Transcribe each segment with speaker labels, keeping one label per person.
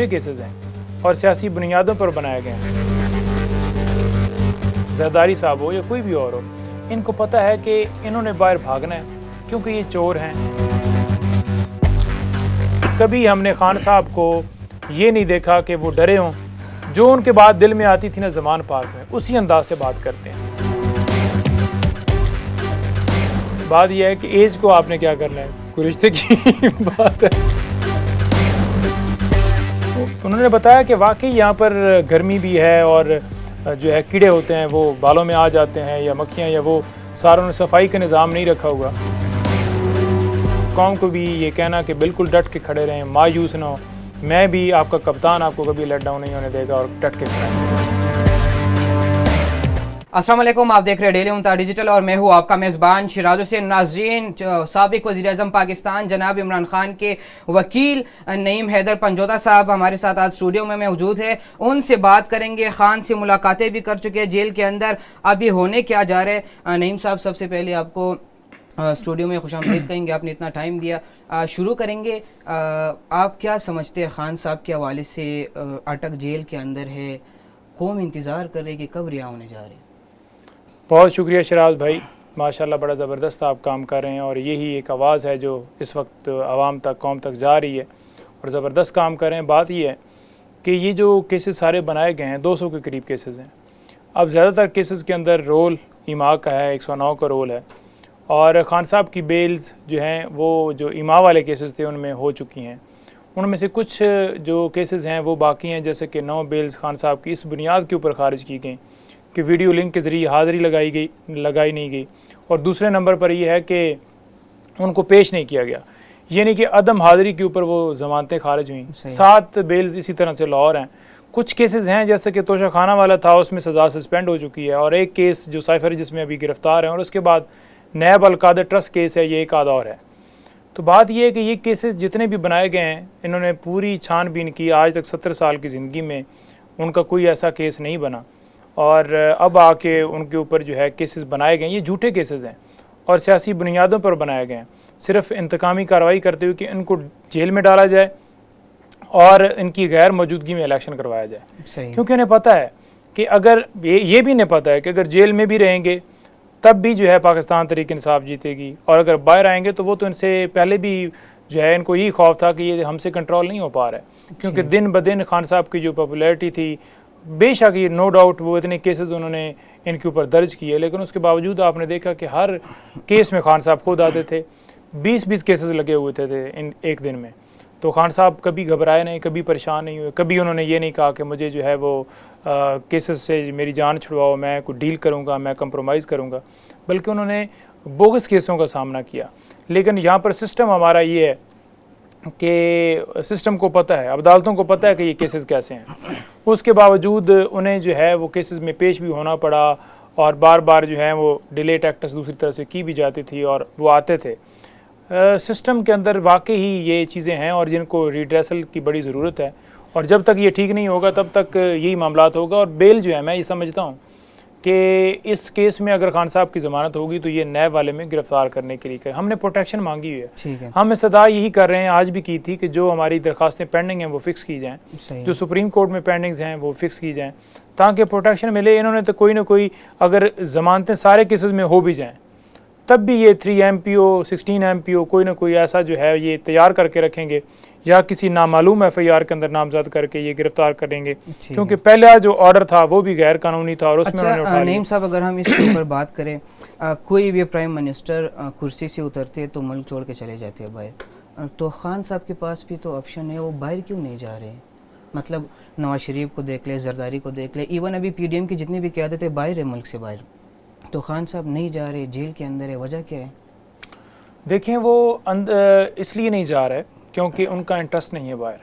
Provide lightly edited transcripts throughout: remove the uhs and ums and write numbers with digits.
Speaker 1: झूठे केसेस हैं और सियासी बुनियादों पर बनाए गए हैं। जरदारी साहब हो या कोई भी और हो, इनको पता है कि इन्होंने बाहर भागना है क्योंकि ये चोर हैं। कभी हमने खान साहब को ये नहीं देखा कि वो डरे हों। जो उनके बाद दिल में आती थी ना ज़मान पाक में, उसी अंदाज से बात करते हैं। बात यह है कि एज को आपने क्या करना है, कोई रिश्ते की बात है। उन्होंने बताया कि वाकई यहाँ पर गर्मी भी है और जो है कीड़े होते हैं वो बालों में आ जाते हैं या मक्खियाँ या वो सारों ने सफाई का निज़ाम नहीं रखा हुआ। कौम को भी ये कहना कि बिल्कुल डट के खड़े रहें, मायूस ना हो। मैं भी आपका कप्तान आपको कभी लेट डाउन नहीं होने देगा और डट के खड़ा है।
Speaker 2: अस्सलाम वालेकुम, आप देख रहे हैं डेली मुमताज़ डिजिटल और मैं हूं आपका मेज़बान शिराज हुसैन। नाज़रीन, साबिक़ वज़ीर-ए-आज़म पाकिस्तान जनाब इमरान खान के वकील नईम हैदर पंजोता साहब हमारे साथ आज स्टूडियो में मौजूद है। उनसे बात करेंगे। खान से मुलाकातें भी कर चुके हैं जेल के अंदर, अभी होने क्या जा रहा है। नईम साहब, सबसे पहले आपको स्टूडियो में खुशामदीद कहेंगे, आपने इतना टाइम दिया। शुरू करेंगे, आप क्या समझते हैं खान साहब के हवाले से? अटक जेल के अंदर है, कौम इंतज़ार कर रही है कि कब रिहा होने जा रहे हैं?
Speaker 1: बहुत शुक्रिया शराज भाई, माशाल्लाह बड़ा ज़बरदस्त आप काम कर रहे हैं और यही एक आवाज़ है जो इस वक्त आवाम तक, कौम तक जा रही है और ज़बरदस्त काम कर रहे हैं। बात यह है कि ये जो केसेस सारे बनाए गए हैं 200 के करीब केसेस हैं। अब ज़्यादातर केसेस के अंदर रोल इमा का है, 109 का रोल है और ख़ान साहब की बेल्स जो हैं वो जो इमा वाले केसेस थे उनमें हो चुकी हैं। उनमें से कुछ जो केसेस हैं वो बाकी हैं, जैसे कि 9 बेल्स ख़ान साहब की इस बुनियाद के ऊपर ख़ारिज की गई कि वीडियो लिंक के ज़रिए हाज़िरी लगाई नहीं गई और दूसरे नंबर पर यह है कि उनको पेश नहीं किया गया, यानी कि अदम हाज़िरी के ऊपर वो ज़मानतें खारिज हुई। 7 बेल्स इसी तरह से लाहौर हैं। कुछ केसेस हैं जैसे कि तोशा खाना वाला था, उसमें सज़ा सस्पेंड हो चुकी है और एक केस जो साइफर जिसमें अभी गिरफ़्तार है और उसके बाद नैब अलकादर ट्रस्ट केस है, ये एक आधा और है। तो बात यह है कि ये केसेस जितने भी बनाए गए हैं इन्होंने पूरी छानबीन की। आज तक 70 साल की ज़िंदगी में उनका कोई ऐसा केस नहीं बना और अब आके उनके ऊपर जो है केसेस बनाए गए। ये झूठे केसेस हैं और सियासी बुनियादों पर बनाए गए हैं, सिर्फ इंतकामी कार्रवाई करते हुए कि इनको जेल में डाला जाए और इनकी गैर मौजूदगी में इलेक्शन करवाया जाए। क्योंकि उन्हें पता है कि अगर ये भी नहीं पता है कि अगर जेल में भी रहेंगे तब भी जो है पाकिस्तान तहरीक इंसाफ जीतेगी और अगर बाहर आएंगे तो वो तो इनसे पहले भी जो है इनको यही खौफ था कि ये हमसे कंट्रोल नहीं हो पा रहा है। क्योंकि दिन ब दिन खान साहब की जो पॉपुलैरिटी थी, बेशक ये नो डाउट वो इतने केसेस उन्होंने इनके ऊपर दर्ज किए, लेकिन उसके बावजूद आपने देखा कि हर केस में खान साहब खुद आते थे। 20-20 केसेस लगे हुए थे इन एक दिन में। तो खान साहब कभी घबराए नहीं, कभी परेशान नहीं हुए, कभी उन्होंने ये नहीं कहा कि मुझे जो है वो केसेस से मेरी जान छुड़वाओ, मैं कुछ डील करूँगा, मैं कंप्रोमाइज़ करूँगा, बल्कि उन्होंने बोगस केसों का सामना किया। लेकिन यहाँ पर सिस्टम हमारा ये है कि सिस्टम को पता है, अदालतों को पता है कि ये केसेस कैसे हैं, उसके बावजूद उन्हें जो है वो केसेस में पेश भी होना पड़ा और बार बार जो है वो डिले टैक्टिक्स दूसरी तरह से की भी जाती थी और वो आते थे। सिस्टम के अंदर वाकई ही ये चीज़ें हैं और जिनको रिड्रेसल की बड़ी ज़रूरत है और जब तक ये ठीक नहीं होगा तब तक यही मामलात होगा। और बेल जो है, मैं ये समझता हूँ कि इस केस में अगर खान साहब की ज़मानत होगी तो ये नए वाले में गिरफ़्तार करने के लिए हमने प्रोटेक्शन मांगी हुई है। हम इस्तदा यही कर रहे हैं, आज भी की थी, कि जो हमारी दरख्वास्तें पेंडिंग हैं वो फ़िक्स की जाएँ, जो सुप्रीम कोर्ट में पेंडिंग्स हैं वो फ़िक्स की जाएँ ताकि प्रोटेक्शन मिले। इन्होंने तो कोई ना कोई, अगर ज़मानतें सारे केसेस में हो भी जाएँ तब भी ये 3 MPO 16 MPO कोई ना कोई ऐसा जो है ये तैयार करके रखेंगे या किसी नामालूम FIR के अंदर नामजद करके ये गिरफ्तार करेंगे, क्योंकि पहला जो ऑर्डर था वो भी गैर कानूनी था और उसमें उन्होंने उठा लिया।
Speaker 2: नईम साहब, अगर हम इसके ऊपर बात करें, कोई भी प्राइम मिनिस्टर कुर्सी से उतरते तो मुल्क छोड़ के चले जाते हैं बाहर, तो खान साहब के पास भी तो ऑप्शन है, वो बाहर क्यों नहीं जा रहे? मतलब नवाज शरीफ को देख ले, जरदारी को देख ले, इवन अभी PDM की जितनी भी क़यादतें बाहर है, मुल्क से बाहर, तो खान साहब नहीं जा रहे, जेल के अंदर है, वजह क्या है?
Speaker 1: देखें, वो इसलिए नहीं जा रहे क्योंकि उनका इंटरेस्ट नहीं है बाहर,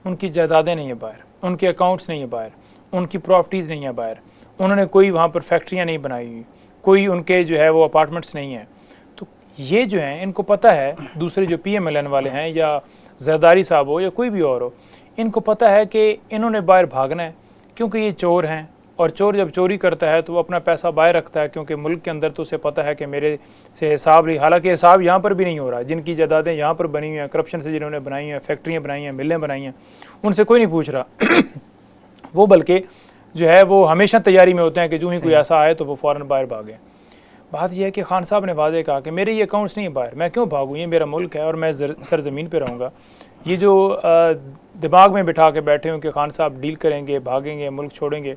Speaker 1: उनकी जायदादें नहीं है बाहर, उनके अकाउंट्स नहीं है बाहर, उनकी प्रॉपर्टीज़ नहीं है बाहर, उन्होंने कोई वहाँ पर फैक्ट्रियाँ नहीं बनाई हुई, कोई उनके जो है वो अपार्टमेंट्स नहीं हैं। तो ये जो हैं इनको पता है, दूसरे जो PMLN वाले हैं या जरदारी साहब हो या कोई भी और हो, इनको पता है कि इन्होंने बाहर भागना है क्योंकि ये चोर हैं और चोर जब चोरी करता है तो वो अपना पैसा बाहर रखता है, क्योंकि मुल्क के अंदर तो उसे पता है कि मेरे से हिसाब नहीं, हालांकि हिसाब यहाँ पर भी नहीं हो रहा। जिनकी जायदादें यहाँ पर बनी हुई हैं, करप्शन से जिन्होंने बनाई हैं, फैक्ट्रियाँ बनाई हैं, मिलें बनाई हैं, उनसे कोई नहीं पूछ रहा वो बल्कि जो है वो हमेशा तैयारी में होते हैं कि जो ही कोई ऐसा आए तो वो फ़ौरन बाहर भागे। बात यह है कि खान साहब ने वादे कहा कि मेरे ये अकाउंट्स नहीं बाहर, मैं क्यों भागूँ, ये मेरा मुल्क है और मैं सरजमीन पे रहूँगा। ये जो दिमाग में बिठा के बैठे हों कि खान साहब डील करेंगे, भागेंगे, मुल्क छोड़ेंगे,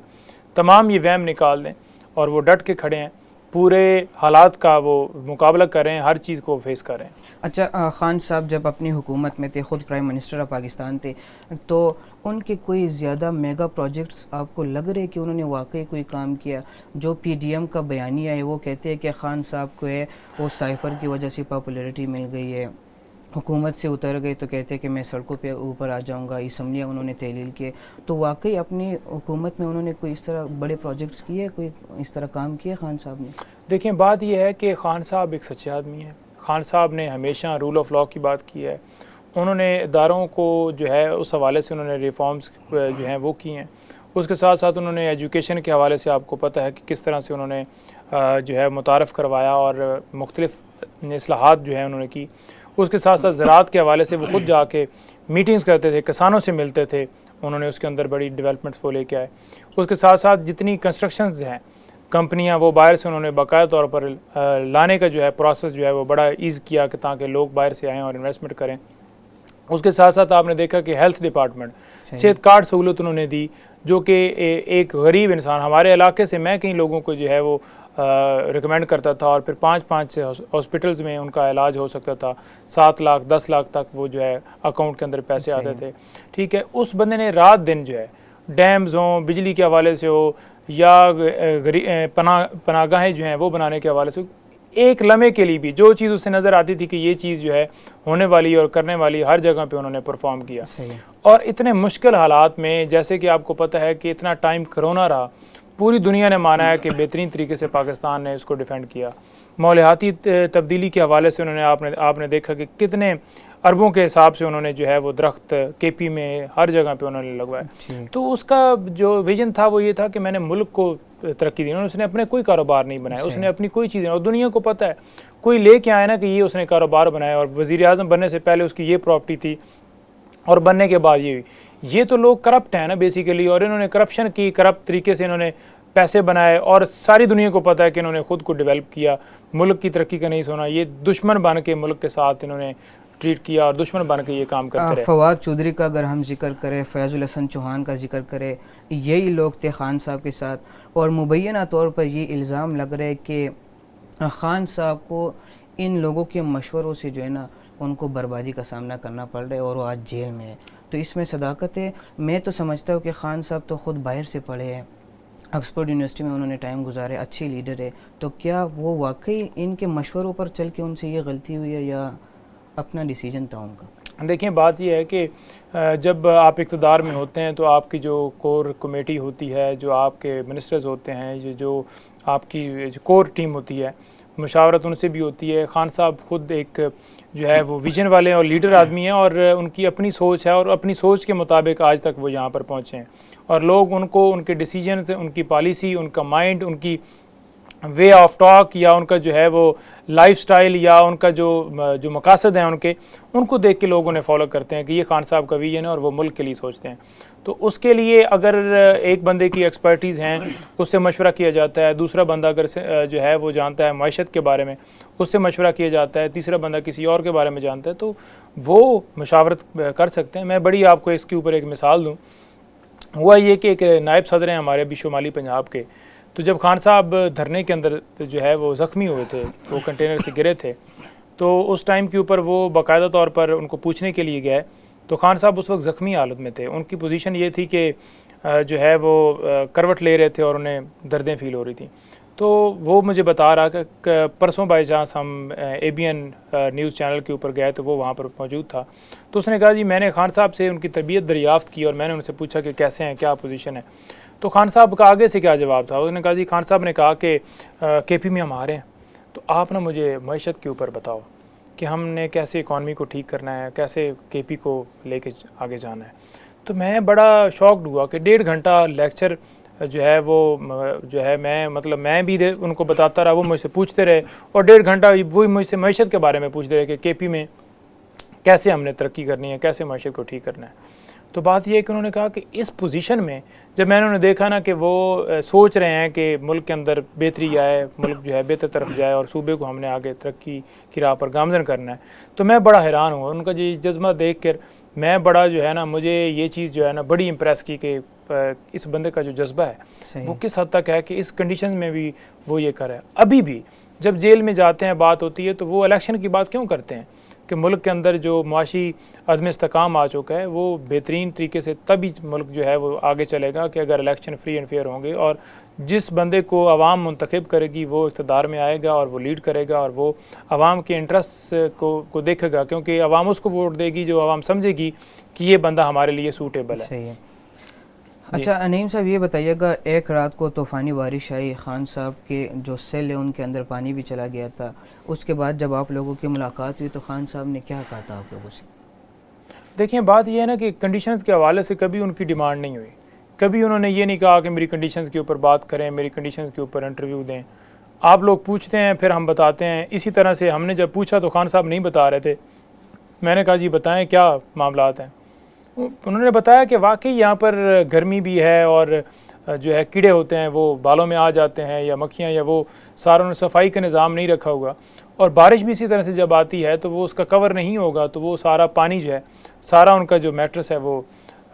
Speaker 1: तमाम ये वहम निकाल दें और वो डट के खड़े हैं, पूरे हालात का वो मुकाबला कर रहे हैं, हर चीज़ को फेस कर रहे हैं।
Speaker 2: अच्छा, खान साहब जब अपनी हुकूमत में थे, ख़ुद प्राइम मिनिस्टर ऑफ पाकिस्तान थे, तो उनके कोई ज़्यादा मेगा प्रोजेक्ट्स आपको लग रहे कि उन्होंने वाकई कोई काम किया? जो पीडीएम का बयानिया है वो कहते हैं कि खान साहब को है वो साइफ़र की वजह से पॉपुलैरिटी मिल गई है, हुकूमत से उतर गए तो कहते हैं कि मैं सड़कों पे ऊपर आ जाऊंगा, असम्बलियाँ उन्होंने तहलील किए। तो वाकई अपनी हुकूमत में उन्होंने कोई इस तरह बड़े प्रोजेक्ट्स किए, कोई इस तरह काम किए खान साहब ने?
Speaker 1: देखिए, बात यह है कि खान साहब एक सच्चे आदमी हैं। खान साहब ने हमेशा रूल ऑफ लॉ की बात की है। उन्होंने इदारों को जो है उस हवाले से उन्होंने रिफॉर्म्स जो हैं वो किए हैं। उसके साथ साथ उन्होंने एजुकेशन के हवाले से आपको पता है कि किस तरह से उन्होंने जो है मुतारफ़ करवाया और मुख्तलिफ़ इस्लाहात जो है उन्होंने की। उसके साथ साथ ज़राअत के हवाले से वो खुद जाके मीटिंग्स करते थे, किसानों से मिलते थे, उन्होंने उसके अंदर बड़ी डेवलपमेंट्स वो लेके आए। उसके साथ साथ जितनी कंस्ट्रक्शंस हैं, कंपनियां, वो बाहर से उन्होंने बाकायदा तौर पर लाने का जो है प्रोसेस जो है वो बड़ा ईज़ किया कि ताकि लोग बाहर से आएँ और इन्वेस्टमेंट करें। उसके साथ साथ आपने देखा कि हेल्थ डिपार्टमेंट, सेहत कार्ड सहूलत उन्होंने दी, जो कि एक गरीब इंसान, हमारे इलाके से मैं कई लोगों को जो है वो रिकमेंड करता था और फिर 5-5 हॉस्पिटल्स में उनका इलाज हो सकता था। 7 लाख 10 लाख तक वो जो है अकाउंट के अंदर पैसे आते थे। ठीक है, उस बंदे ने रात दिन जो है डैम्स हों, बिजली के हवाले से हो या पनागाहें जो हैं वो बनाने के हवाले से, एक लम्हे के लिए भी जो चीज़ उससे नज़र आती थी कि ये चीज़ जो है होने वाली और करने वाली, हर जगह पे उन्होंने परफॉर्म किया। और इतने मुश्किल हालात में, जैसे कि आपको पता है कि इतना टाइम कोरोना रहा, पूरी दुनिया ने माना है कि बेहतरीन तरीके से पाकिस्तान ने इसको डिफेंड किया। माहौलियाती तब्दीली के हवाले से उन्होंने आपने देखा कि कितने अरबों के हिसाब से उन्होंने जो है वो दरख्त केपी में हर जगह पे उन्होंने लगवाया। तो उसका जो विजन था वो ये था कि मैंने मुल्क को तरक्की दी। उसने अपने कोई कारोबार नहीं बनाया, उसने अपनी कोई चीज़ें, और दुनिया को पता है, कोई ले के आया ना कि ये उसने कारोबार बनाया और वज़ीर आज़म बनने से पहले उसकी ये प्रॉपर्टी थी और बनने के बाद ये तो लोग करप्ट हैं ना बेसिकली, और इन्होंने करप्शन की, करप्ट तरीके से इन्होंने पैसे बनाए और सारी दुनिया को पता है कि इन्होंने ख़ुद को डेवलप किया। मुल्क की तरक्की का नहीं सोना, ये दुश्मन बन के मुल्क के साथ इन्होंने ट्रीट किया और दुश्मन बन के ये काम करते रहे।
Speaker 2: फवाद चौधरी का अगर हम जिक्र करें, फैजुल हसन चौहान का जिक्र करें, यही लोग थे खान साहब के साथ, और मुबैना तौर पर ये इल्ज़ाम लग रहा है कि खान साहब को इन लोगों के मशवरों से जो है ना उनको बर्बादी का सामना करना पड़ रहा है और वो आज जेल में है। तो इसमें सदाकत है। मैं तो समझता हूँ कि खान साहब तो ख़ुद बाहर से पढ़े हैं, ऑक्सफोर्ड यूनिवर्सिटी में उन्होंने टाइम गुजारे, अच्छे लीडर है, तो क्या वो वाकई इनके मशवरों पर चल के उनसे ये गलती हुई है या अपना डिसीजन था उनका?
Speaker 1: देखिए, बात यह है कि जब आप इक़्तिदार में होते हैं तो आपकी जो कोर कमेटी होती है, जो आपके मिनिस्टर्स होते हैं, जो आपकी जो कोर टीम होती है, मुशावरत उनसे भी होती है। खान साहब खुद एक जो है वो विजन वाले और लीडर आदमी हैं और उनकी अपनी सोच है और अपनी सोच के मुताबिक आज तक वो यहाँ पर पहुँचे हैं और लोग उनको, उनके डिसीजन से, उनकी पॉलिसी, उनका माइंड, उनकी वे ऑफ टॉक या उनका जो है वो लाइफस्टाइल या उनका जो मकासद हैं उनको देख के लोग उन्हें फॉलो करते हैं कि ये खान साहब का विजन है और वो मुल्क के लिए सोचते हैं। तो उसके लिए अगर एक बंदे की एक्सपर्टीज़ हैं, उससे मशवरा किया जाता है, दूसरा बंदा अगर जो है वो जानता है मायशत के बारे में, उससे मशवरा किया जाता है, तीसरा बंदा किसी और के बारे में जानता है, तो वो मशावरत कर सकते हैं। मैं बड़ी आपको इसके ऊपर एक मिसाल दूँ। हुआ ये कि एक नायब सदर हैं हमारे अभी शुमाली पंजाब के, तो जब खान साहब धरने के अंदर जो है वो ज़ख्मी हुए थे, वो कंटेनर से गिरे थे, तो उस टाइम के ऊपर वो बाकायदा तौर पर उनको पूछने के लिए गए, तो खान साहब उस वक्त ज़ख्मी हालत में थे। उनकी पोजीशन ये थी कि जो है वो करवट ले रहे थे और उन्हें दर्दें फील हो रही थी। तो वो मुझे बता रहा कि परसों बाई चांस हम ABN न्यूज़ चैनल के ऊपर गए तो वो वहाँ पर मौजूद था। तो उसने कहा जी मैंने खान साहब से उनकी तबीयत दरियाफ़्त की और मैंने उनसे पूछा कि कैसे हैं, क्या पोजीशन है। तो खान साहब का आगे से क्या जवाब था, उसने कहा जी, खान साहब ने कहा कि KP में हम आ रहे हैं, तो आप ना मुझे मईशत के ऊपर बताओ कि हमने कैसे इकॉनमी को ठीक करना है, कैसे KP को लेके आगे जाना है। तो मैं बड़ा शॉक्ड हुआ कि 1.5 घंटा लेक्चर जो है वो जो है मैं भी उनको बताता रहा, वो मुझसे पूछते रहे और 1.5 घंटा वही मुझसे मईशत के बारे में पूछते रहे कि केपी में कैसे हमने तरक्की करनी है, कैसे मईशत को ठीक करना है। तो बात यह है कि उन्होंने कहा कि इस पोजीशन में जब मैंने उन्हें देखा ना कि वो सोच रहे हैं कि मुल्क के अंदर बेहतरी आए, मुल्क जो है बेहतर तरफ जाए और सूबे को हमने आगे तरक्की की राह पर गामजन करना है, तो मैं बड़ा हैरान हुआ। उनका ये जज्बा देख कर मैं बड़ा जो है ना, मुझे ये चीज़ जो है ना बड़ी इम्प्रेस की कि इस बंदे का जो जज्बा है वो किस हद तक है कि इस कंडीशन में भी वो ये करे। अभी भी जब जेल में जाते हैं, बात होती है, तो वो इलेक्शन की बात क्यों करते हैं कि मुल्क के अंदर जो मुआशी अदम इस्तेकाम आ चुका है वो बेहतरीन तरीके से तभी मुल्क जो है वो आगे चलेगा कि अगर इलेक्शन फ्री एंड फेयर होंगे और जिस बंदे को आवाम मुंतखब करेगी वो इक़्तिदार में आएगा और वो लीड करेगा और वो आवाम के इंटरेस्ट को देखेगा, क्योंकि आवाम उसको वोट देगी जो आवाम समझेगी कि ये बंदा हमारे लिए सूटेबल है।
Speaker 2: सही है। अच्छा नईम साहब, ये बताइएगा, एक रात को तूफ़ानी बारिश आई, खान साहब के जो सेल है उनके अंदर पानी भी चला गया था। उसके बाद जब आप लोगों की मुलाकात हुई तो खान साहब ने क्या कहा था आप लोगों से?
Speaker 1: देखिए, बात यह है ना कि कंडीशंस के हवाले से कभी उनकी डिमांड नहीं हुई। कभी उन्होंने ये नहीं कहा कि मेरी कंडीशंस के ऊपर बात करें, मेरी कंडीशंस के ऊपर इंटरव्यू दें। आप लोग पूछते हैं फिर हम बताते हैं। इसी तरह से हमने जब पूछा तो खान साहब नहीं बता रहे थे। मैंने कहा जी बताएं क्या मामलात हैं। उन्होंने बताया कि वाकई यहाँ पर गर्मी भी है और जो है कीड़े होते हैं वो बालों में आ जाते हैं या मक्खियाँ, या वो सारा उन्होंने सफाई का निज़ाम नहीं रखा हुआ, और बारिश भी इसी तरह से जब आती है तो वो उसका कवर नहीं होगा तो वो सारा पानी जो है, सारा उनका जो मैट्रेस है वो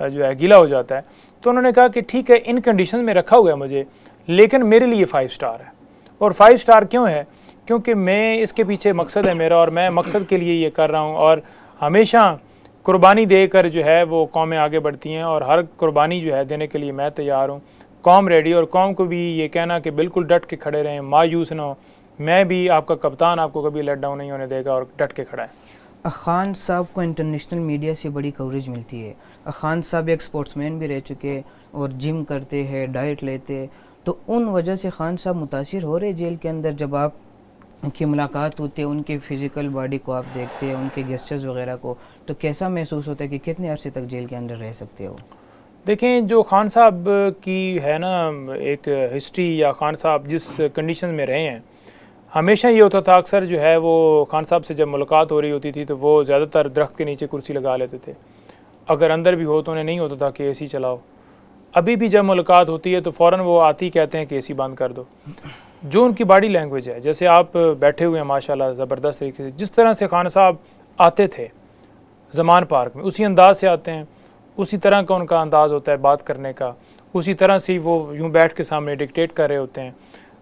Speaker 1: जो है गीला हो जाता है। तो उन्होंने कहा कि ठीक है, इन कंडीशन में रखा हुआ है मुझे, लेकिन मेरे लिए 5 स्टार है। और 5 स्टार क्यों है? क्योंकि मैं इसके पीछे मकसद है मेरा और मैं मकसद के लिए ये कर रहा हूँ, और हमेशा कुर्बानी देकर जो है वो कौमें आगे बढ़ती हैं और हर कुर्बानी जो है देने के लिए मैं तैयार हूँ। कौम रेडी, और कौम को भी ये कहना कि बिल्कुल डट के खड़े रहें, मायूस ना हो। मैं भी आपका कप्तान आपको कभी लेट डाउन नहीं होने देगा और डट के खड़ा है।
Speaker 2: खान साहब को इंटरनेशनल मीडिया से बड़ी कवरेज मिलती है। खान साहब एक स्पोर्ट्समैन भी रह चुके और जिम करते हैं, डाइट लेते, तो उन वजह से खान साहब मुतासिर हो रहे जेल के अंदर। जब आप की मुलाकात होती है, उनके फिज़िकल बॉडी को आप देखते हैं, उनके गेस्चर्स वगैरह को, तो कैसा महसूस होता है कि कितने अरसे तक जेल के अंदर रह सकते हो?
Speaker 1: देखें, जो खान साहब की है ना एक हिस्ट्री, या खान साहब जिस कंडीशन में रहे हैं, हमेशा ये होता था अक्सर जो है वो खान साहब से जब मुलाकात हो रही होती थी तो वो ज़्यादातर दरख्त के नीचे कुर्सी लगा लेते थे। अगर अंदर भी हो तो उन्हें नहीं होता था कि एसी चलाओ। अभी भी जब मुलाकात होती है तो फ़ौरन वो आती ही कहते हैं कि एसी बंद कर दो। जो उनकी बॉडी लैंग्वेज है, जैसे आप बैठे हुए हैं माशाल्लाह ज़बरदस्त तरीके से, जिस तरह से खान साहब आते थे ज़मान पार्क में, उसी अंदाज से आते हैं, उसी तरह का उनका अंदाज़ होता है बात करने का, उसी तरह से वो यूँ बैठ के सामने डिक्टेट कर रहे होते हैं।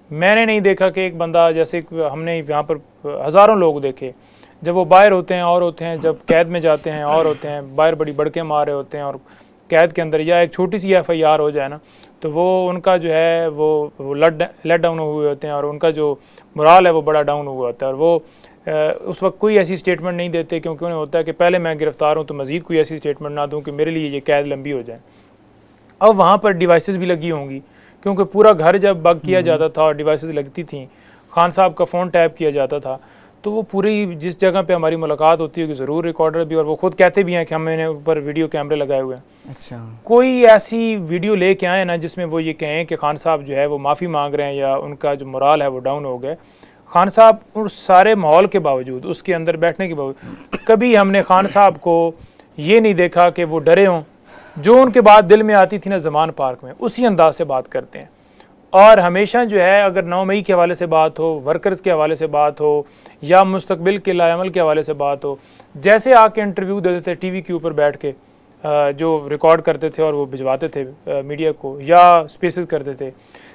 Speaker 1: मैंने नहीं देखा कि एक बंदा, जैसे हमने यहाँ पर हज़ारों लोग देखे, जब वो बाहर होते हैं और होते हैं, जब कैद में जाते हैं और होते हैं, बाहर बड़ी बड़के मार रहे होते हैं, और कैद के अंदर या एक छोटी सी FIR हो जाए ना तो वो उनका जो है वो लेट डाउन हुए होते हैं और उनका जो मोराल है वो बड़ा डाउन हुआ होता है। और वो उस वक्त कोई ऐसी स्टेटमेंट नहीं देते, क्योंकि उन्हें होता है कि पहले मैं गिरफ़्तार हूँ तो मज़ीद कोई ऐसी स्टेटमेंट ना दूँ कि मेरे लिए ये कैद लंबी हो जाए। अब वहाँ पर डिवाइसेस भी लगी होंगी, क्योंकि पूरा घर जब बग किया जाता था और डिवाइसेस लगती थी, खान साहब का फ़ोन टैप किया जाता था, तो वो पूरी जिस जगह पे हमारी मुलाकात होती है कि ज़रूर रिकॉर्डर भी, और वो खुद कहते भी हैं कि हमने ऊपर वीडियो कैमरे लगाए हुए हैं।
Speaker 2: अच्छा,
Speaker 1: कोई ऐसी वीडियो लेके आए ना जिसमें वो ये कहें कि खान साहब जो है वो माफ़ी मांग रहे हैं या उनका जो मोराल है वो डाउन हो गया। खान साहब उस सारे माहौल के बावजूद, उसके अंदर बैठने के बावजूद, कभी हमने खान साहब को ये नहीं देखा कि वो डरे हों। जो उनके बात दिल में आती थी ना ज़मान पार्क में, उसी अंदाज से बात करते हैं। और हमेशा जो है अगर 9 मई के हवाले से बात हो, वर्कर्स के हवाले से बात हो, या मुस्तकबिल के लाएअमल के हवाले से बात हो, जैसे आके इंटरव्यू देते थे टीवी के ऊपर बैठ के, जो रिकॉर्ड करते थे और वो भिजवाते थे मीडिया को, या स्पेसेस करते थे,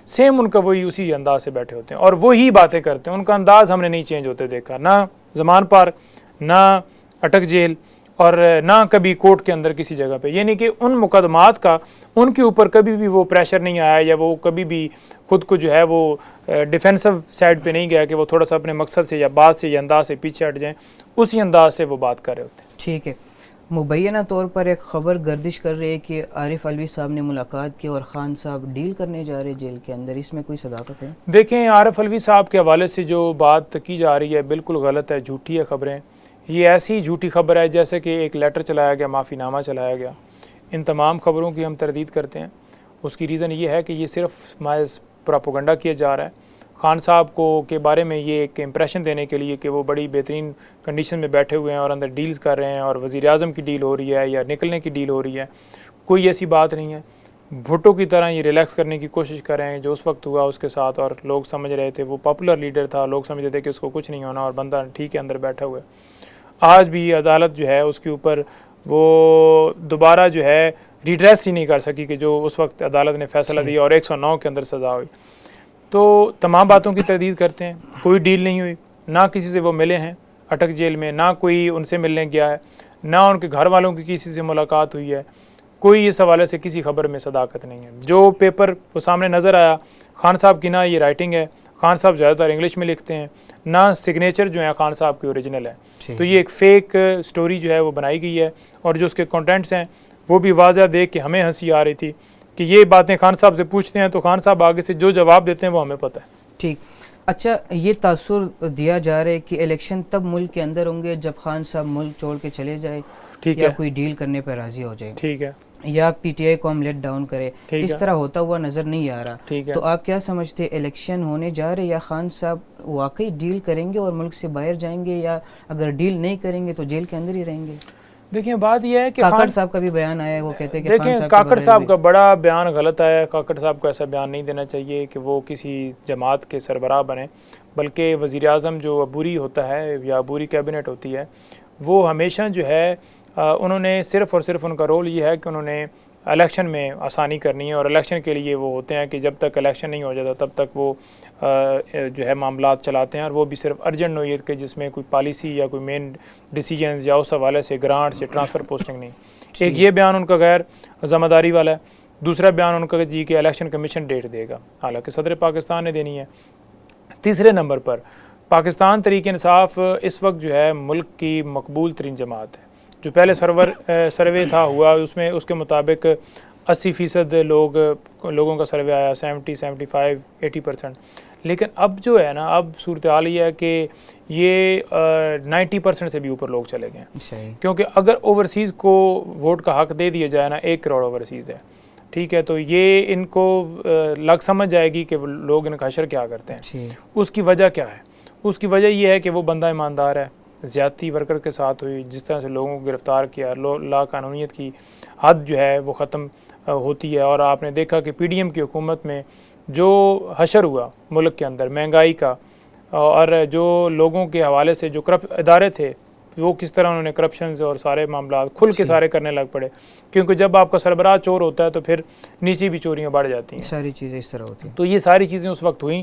Speaker 1: सेम उनका वही उसी अंदाज से बैठे होते हैं और वही बातें करते हैं। उनका अंदाज़ हमने नहीं चेंज होते देखा, ना ज़मान पार्क, ना अटक जेल, और ना कभी कोर्ट के अंदर किसी जगह पे। यानी कि उन मुकदमात का उनके ऊपर कभी भी वो प्रेशर नहीं आया, या वो कभी भी खुद को जो है वो डिफेंसिव साइड पे नहीं गया कि वो थोड़ा सा अपने मकसद से या बात से या अंदाज से पीछे हट जाएं। उसी अंदाज से वो बात कर रहे होते हैं।
Speaker 2: ठीक है, मुबैना तौर पर एक ख़बर गर्दिश कर रही है कि आरिफ अलवी साहब ने मुलाकात की और ख़ान साहब डील करने जा रहे जेल के अंदर, इसमें कोई सदाकत है?
Speaker 1: देखें, आरिफ अलवी साहब के हवाले से जो बात की जा रही है बिल्कुल गलत है, झूठी है खबरें। ये ऐसी झूठी खबर है जैसे कि एक लेटर चलाया गया, माफ़ीनामा चलाया गया। इन तमाम खबरों की हम तरदीद करते हैं। उसकी रीज़न ये है कि ये सिर्फ महज प्रोपेगेंडा किया जा रहा है। खान साहब को के बारे में ये एक इम्प्रेशन देने के लिए कि वो बड़ी बेहतरीन कंडीशन में बैठे हुए हैं और अंदर डील्स कर रहे हैं और वज़ीर आज़म की डील हो रही है या निकलने की डील हो रही है, कोई ऐसी बात नहीं है। भुट्टो की तरह ये रिलैक्स करने की कोशिश कर रहे हैं जो उस वक्त हुआ उसके साथ, और लोग समझ रहे थे वो पॉपुलर लीडर था, लोग समझ रहे थे कि उसको कुछ नहीं होना और बंदा ठीक है अंदर बैठा हुआ है। आज भी अदालत जो है उसके ऊपर वो दोबारा जो है रिड्रेस ही नहीं कर सकी कि जो उस वक्त अदालत ने फैसला दिया और 109 के अंदर सज़ा हुई। तो तमाम बातों की तरदीद करते हैं, कोई डील नहीं हुई, ना किसी से वो मिले हैं अटक जेल में, ना कोई उनसे मिलने गया है, ना उनके घर वालों की किसी से मुलाकात हुई है, कोई इस हवाले से किसी खबर में सदाकत नहीं है। जो पेपर वो सामने नज़र आया खान साहब की, ना ये राइटिंग है, खान साहब ज़्यादातर इंग्लिश में लिखते हैं, ना सिग्नेचर जो है खान साहब की ओरिजिनल है। तो ये एक फ़ेक स्टोरी जो है वो बनाई गई है, और जो उसके कंटेंट्स हैं वो भी वाज़ह देख के हमें हंसी आ रही थी कि ये बातें खान साहब से पूछते हैं तो खान साहब आगे से जो जवाब देते हैं वो हमें पता है।
Speaker 2: ठीक, अच्छा, ये तासुर दिया जा रहा है कि इलेक्शन तब मुल्क के अंदर होंगे जब खान साहब मुल्क छोड़ के चले जाए,
Speaker 1: ठीक
Speaker 2: या
Speaker 1: है,
Speaker 2: कोई डील करने पर राजी हो जाए,
Speaker 1: ठीक है,
Speaker 2: या पीटीआई को हम लेट डाउन करे, इस तरह होता हुआ नज़र नहीं आ रहा।
Speaker 1: ठीक है।
Speaker 2: तो आप क्या समझते हैं, इलेक्शन होने जा रहे या खान साहब वाकई डील करेंगे और मुल्क से बाहर जाएंगे, या अगर डील नहीं करेंगे तो जेल के अंदर ही रहेंगे?
Speaker 1: देखिए बात यह है कि
Speaker 2: काकड़ साहब का भी बयान आया है, वो कहते हैं कि
Speaker 1: देखें काकड़ साहब का बड़ा बयान गलत आया है। काकड़ साहब को ऐसा बयान नहीं देना चाहिए कि वो किसी जमात के सरबराह बने, बल्कि वज़ीर आज़म जो अबूरी होता है या अबूरी कैबिनेट होती है, वो हमेशा जो है उन्होंने सिर्फ़ और सिर्फ उनका रोल ये है कि उन्होंने इलेक्शन में आसानी करनी है, और इलेक्शन के लिए वो होते हैं कि जब तक इलेक्शन नहीं हो जाता तब तक वो जो है मामलात चलाते हैं, और वो भी सिर्फ अर्जेंट नोयत के जिसमें कोई पॉलिसी या कोई मेन डिसीजंस या उस हवाले से ग्रांट्स या ट्रांसफ़र पोस्टिंग नहीं। एक ये बयान उनका गैर ज़िम्मेदारी वाला है। दूसरा बयान उनका जी कि इलेक्शन कमीशन डेट देगा, हालांकि सदर पाकिस्तान ने देनी है। तीसरे नंबर पर पाकिस्तान तहरीक इंसाफ इस वक्त जो है मुल्क की मकबूल तरीन जमात है। जो पहले सर्वे था हुआ उसमें उसके मुताबिक 80% लोगों का सर्वे आया, 70, 75, 80%। लेकिन अब जो है ना, अब सूरत हाल ये है कि ये 90% से भी ऊपर लोग चले गए, क्योंकि अगर ओवरसीज़ को वोट का हक दे दिया जाए ना, 1 करोड़ ओवरसीज़ है, ठीक है, तो ये इनको लग समझ जाएगी कि लोग इनका हशर क्या करते हैं। उसकी वजह क्या है? उसकी वजह ये है कि वो बंदा ईमानदार है, ज़्यादती वर्कर के साथ हुई, जिस तरह से लोगों को गिरफ़्तार किया, ला कानूनियत की हद जो है वो ख़त्म होती है। और आपने देखा कि पीडीएम की हुकूमत में जो हशर हुआ मुल्क के अंदर महंगाई का, और जो लोगों के हवाले से जो इदारे थे वो किस तरह उन्होंने करप्शन और सारे मामला खुल के सारे करने लग पड़े, क्योंकि जब आपका सरबराह चोर होता है तो फिर नीचे भी चोरियां बढ़ जाती हैं,
Speaker 2: सारी चीज़ें इस तरह होती हैं।
Speaker 1: तो ये सारी चीज़ें उस वक्त हुई।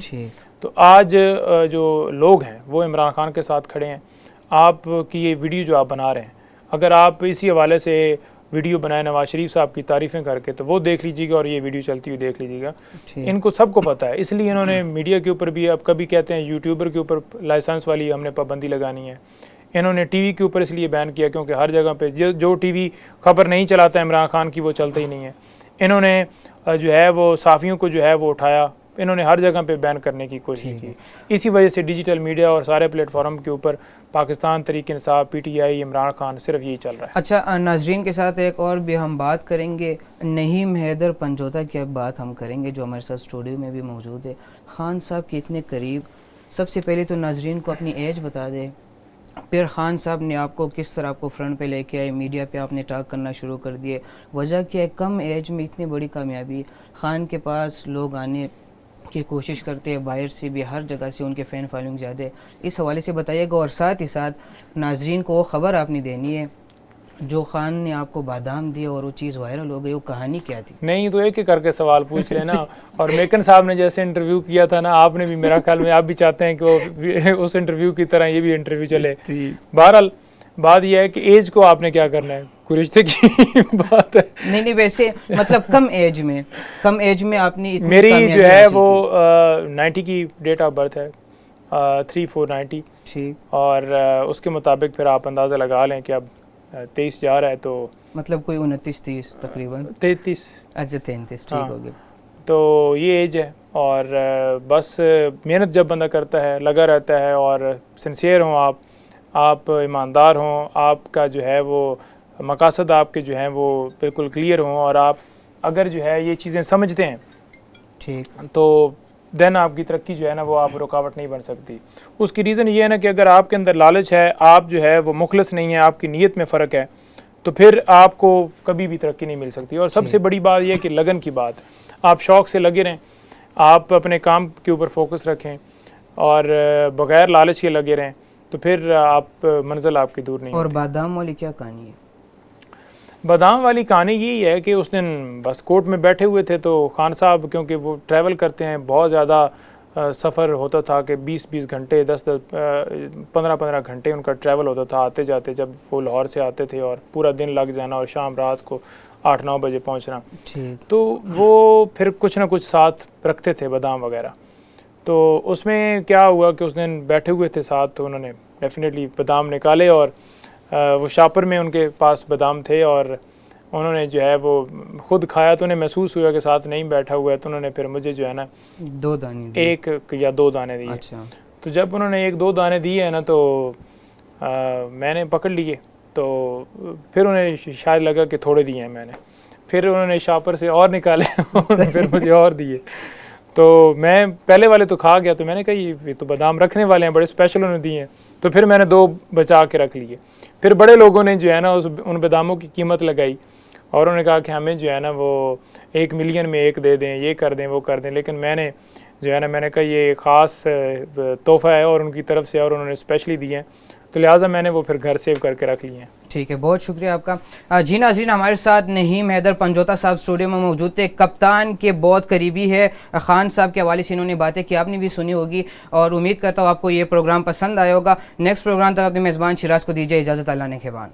Speaker 1: तो आज जो लोग हैं वो इमरान खान के साथ खड़े हैं। आपकी ये वीडियो जो आप बना रहे हैं, अगर आप इसी हवाले से वीडियो बनाए नवाज शरीफ साहब की तारीफ़ें करके, तो वो देख लीजिएगा और ये वीडियो चलती हुई देख लीजिएगा। इनको सबको पता है, इसलिए इन्होंने मीडिया के ऊपर भी, अब कभी कहते हैं यूट्यूबर के ऊपर लाइसेंस वाली हमने पाबंदी लगानी है, इन्होंने टीवी के ऊपर इसलिए बैन किया क्योंकि हर जगह पे जो टीवी खबर नहीं चलाता इमरान खान की वो चलता ही नहीं है। इन्होंने जो है वो साफ़ियों को जो है वो उठाया, इन्होंने हर जगह पे बैन करने की कोशिश की। इसी वजह से डिजिटल मीडिया और सारे प्लेटफॉर्म के ऊपर पाकिस्तान तहरीक इंसाफ, पीटीआई, इमरान खान, सिर्फ यही चल रहा है।
Speaker 2: अच्छा नाजरीन के साथ एक और भी हम बात करेंगे, नहीम हैदर पंजोता की अब बात हम करेंगे, जो हमारे साथ स्टूडियो में भी मौजूद है, खान साहब के इतने करीब। सबसे पहले तो नाजरीन को अपनी एज बता दें, फिर खान साहब ने आपको किस तरह आपको फ्रंट पे लेके आए, मीडिया पे आपने टॉक करना शुरू कर दिए, वजह क्या है? कम एज में इतनी बड़ी कामयाबी, खान के पास लोग आने की कोशिश करते हैं, बाहर से भी, हर जगह से उनके फ़ैन फॉलोइंग ज़्यादा है, इस हवाले से बताइएगा। और साथ ही साथ नाजरीन को वो ख़बर आपने देनी है जो खान ने आपको बादाम दिया और वो चीज़ वायरल हो गई, वो कहानी क्या थी?
Speaker 1: नहीं तो एक एक करके सवाल पूछ लेना। और मेकन साहब ने जैसे इंटरव्यू किया था ना, आपने भी, मेरा ख्याल में आप भी चाहते हैं कि वो उस इंटरव्यू की तरह ये भी इंटरव्यू चले। बहरहाल बात यह है कि एज को आपने क्या करना है, कोई रिश्ते की बात है।
Speaker 2: नहीं वैसे मतलब कम एज में आपने
Speaker 1: मेरी जो है वो 90 की डेट ऑफ बर्थ है, 3490,
Speaker 2: ठीक।
Speaker 1: और उसके मुताबिक फिर आप अंदाज़ा लगा लें कि अब 23 जा रहा है, तो
Speaker 2: मतलब कोई 29-30 तकरीबन,
Speaker 1: 33,
Speaker 2: अच्छा 33, ठीक हो गया।
Speaker 1: तो ये एज है, और बस मेहनत जब बंदा करता है, लगा रहता है, और सिंसियर हों आप ईमानदार हों, आपका जो है वो मकासद आपके जो हैं वो बिल्कुल क्लियर हों, और आप अगर जो है ये चीज़ें समझते हैं
Speaker 2: ठीक,
Speaker 1: तो देन आपकी तरक्की जो है ना वो आप रुकावट नहीं बन सकती। उसकी रीज़न ये है ना कि अगर आपके अंदर लालच है, आप जो है वो मुखलस नहीं है, आपकी नीयत में फ़र्क है, तो फिर आपको कभी भी तरक्की नहीं मिल सकती। और सबसे बड़ी बात यह है कि लगन की बात, आप शौक़ से लगे रहें, आप अपने काम के ऊपर फोकस रखें और बग़ैर लालच के लगे रहें, तो फिर आप मंजिल आपकी दूर नहीं।
Speaker 2: और बादाम वाली क्या कहानी है?
Speaker 1: बादाम वाली कहानी यही है कि उस दिन बस कोर्ट में बैठे हुए थे, तो खान साहब क्योंकि वो ट्रैवल करते हैं, बहुत ज़्यादा सफ़र होता था कि 20-20 घंटे 10-15 घंटे उनका ट्रैवल होता था आते जाते, जब वो लाहौर से आते थे, और पूरा दिन लग जाना और शाम रात को 8-9 बजे पहुंचना। तो वो फिर कुछ ना कुछ साथ रखते थे बादाम वगैरह। तो उसमें क्या हुआ कि उस दिन बैठे हुए थे साथ, तो उन्होंने डेफिनेटली बादाम निकाले और वो शापर में उनके पास बादाम थे, और उन्होंने जो है वो ख़ुद खाया तो उन्हें महसूस हुआ कि साथ नहीं बैठा हुआ है, तो उन्होंने फिर मुझे जो है ना
Speaker 2: 2 दाने दिए।
Speaker 1: 1 या 2 दाने दिए।
Speaker 2: अच्छा।
Speaker 1: तो जब उन्होंने 1-2 दाने दिए हैं ना, तो मैंने पकड़ लिए, तो फिर उन्हें शायद लगा कि थोड़े दिए हैं मैंने, फिर उन्होंने शापर से और निकाले फिर मुझे और दिए। तो मैं पहले वाले तो खा गया, तो मैंने कहा ये तो बादाम रखने वाले हैं, बड़े स्पेशल उन्होंने दिए हैं, तो फिर मैंने 2 बचा के रख लिए। फिर बड़े लोगों ने जो है ना उन बादामों की कीमत लगाई, और उन्होंने कहा कि हमें जो है ना वो 1 मिलियन में 1 दे दें, ये कर दें, वो कर दें। लेकिन मैंने जो है ना मैंने कहा ये ख़ास तोहफ़ा है और उनकी तरफ से, और उन्होंने स्पेशली दिए हैं, तो लिहाजा मैंने वो फिर घर सेव करके रख लिए हैं।
Speaker 2: ठीक है, बहुत शुक्रिया आपका। जी नाज़रीन, हमारे साथ नहीम हैदर पंजोता साहब स्टूडियो में मौजूद थे। कप्तान के बहुत करीबी है, खान साहब के हवाले से इन्होंने बातें की, आपने भी सुनी होगी, और उम्मीद करता हूँ आपको ये प्रोग्राम पसंद आया होगा। नेक्स्ट प्रोग्राम तक अपने मेज़बान शिराज को दीजिए इजाज़त। अल्लाह ने खेबान।